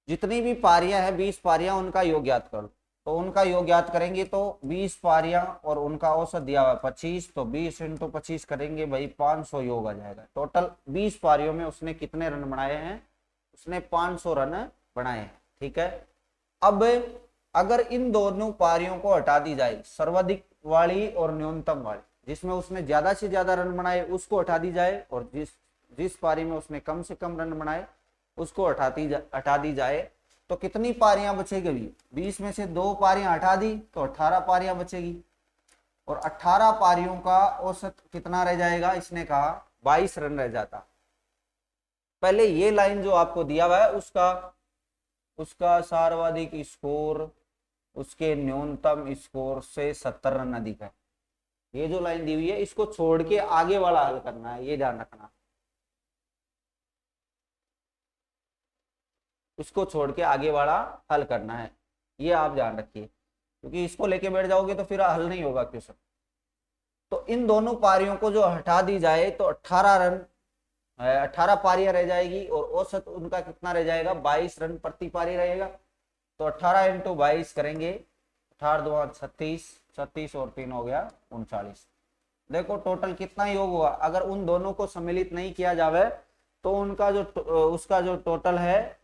जितनी भी पारियां हैं 20 पारियां, उनका योग ज्ञात करो। तो उनका योग ज्ञात करेंगे तो 20 पारियां और उनका औसत दिया हुआ है 25, तो 20 इंटू 25 करेंगे भाई 500 योग आ जाएगा। टोटल 20 पारियों में उसने कितने रन बनाए हैं, उसने 500 रन बनाए हैं, ठीक है। अब अगर इन दोनों पारियों को हटा दी जाए, सर्वाधिक वाली और न्यूनतम वाली, जिसमें उसने ज्यादा से ज्यादा रन बनाए उसको हटा दी जाए, और जिस पारी में उसने कम से कम रन बनाए उसको हटा दी जाए तो कितनी पारियां बचेगी? 20 में से 2 पारियां हटा दी तो 18 पारियां बचेगी, और 18 पारियों का औसत कितना रह जाएगा? इसने कहा 22 रन रह जाता। पहले ये लाइन जो आपको दिया हुआ है उसका सर्वाधिक स्कोर उसके न्यूनतम स्कोर से 70 रन अधिक है। ये जो लाइन दी हुई है इसको छोड़ के आगे वाला हल करना है, ये ध्यान रखना। इसको छोड़ के आगे वाला हल करना है, ये आप ध्यान रखिए, क्योंकि इसको लेके बैठ जाओगे तो फिर हल नहीं होगा क्वेश्चन। तो इन दोनों पारियों को जो हटा दी जाए तो 18 पारियां रह जाएगी, और औसत उनका कितना रह जाएगा? 22 रन प्रति पारी रहेगा। तो 18 × 22 करेंगे, 18 2 36, 36 और 3 हो गया 39। देखो टोटल कितना योग हुआ। अगर उन दोनों को सम्मिलित नहीं किया जावे तो उसका जो टोटल है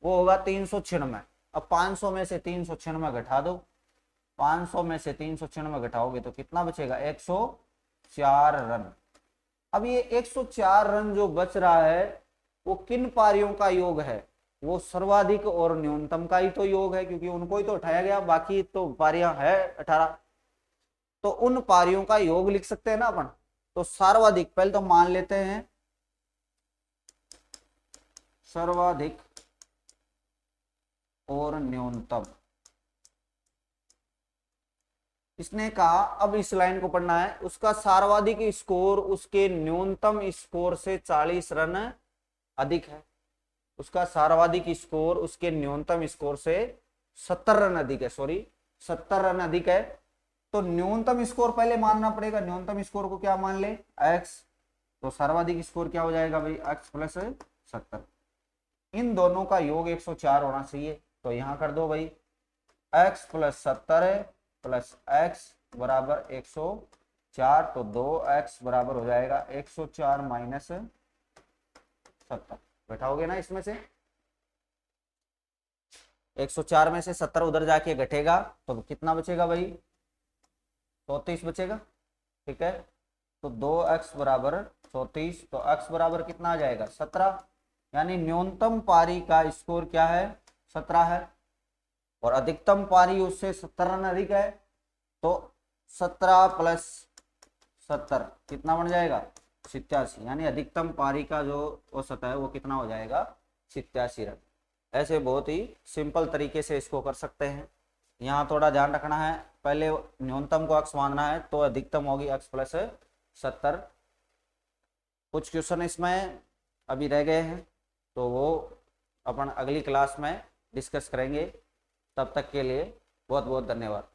वो होगा 396। अब 500 में से 396 घटा दो, 500 में से 396 घटाओगे तो कितना बचेगा? 104 रन। अब ये 104 रन जो बच रहा है वो किन पारियों का योग है? वो सर्वाधिक और न्यूनतम का ही तो योग है, क्योंकि उनको ही तो उठाया गया, बाकी तो पारियां है 18। तो उन पारियों का योग लिख सकते हैं ना अपन। तो सर्वाधिक पहले तो मान लेते हैं सर्वाधिक और न्यूनतम। इसने कहा अब इस लाइन को पढ़ना है, उसका सर्वाधिक स्कोर उसके न्यूनतम स्कोर से 40 रन अधिक है। उसका सर्वाधिक स्कोर उसके न्यूनतम स्कोर से 70 रन अधिक है, 70 रन अधिक है। तो न्यूनतम स्कोर पहले मानना पड़ेगा। न्यूनतम स्कोर को क्या मान ले? x। तो सर्वाधिक स्कोर क्या हो जाएगा भाई? x + 70। इन दोनों का योग 104 होना चाहिए, तो यहां कर दो भाई x + 70 + x बराबर 104। तो 2x बराबर हो जाएगा 104 - 70। बैठाओगे ना इसमें से 104 में से 70 उधर जाके घटेगा तो कितना बचेगा भाई? 34 बचेगा। ठीक है, तो 2x बराबर 34। तो x बराबर कितना आ जाएगा? 17। यानी न्यूनतम पारी का स्कोर क्या है? 17 है, और अधिकतम पारी उससे 70 रन अधिक है। तो 17 + 70 कितना बन जाएगा? 87। यानी अधिकतम पारी का जो औसत है वो कितना हो जाएगा? 87 रन। ऐसे बहुत ही सिंपल तरीके से इसको कर सकते हैं। यहाँ थोड़ा ध्यान रखना है, पहले न्यूनतम को x मानना है तो अधिकतम होगी x + 70। कुछ क्वेश्चन इसमें अभी रह गए हैं तो वो अपन अगली क्लास में डिस्कस करेंगे। तब तक के लिए बहुत बहुत धन्यवाद।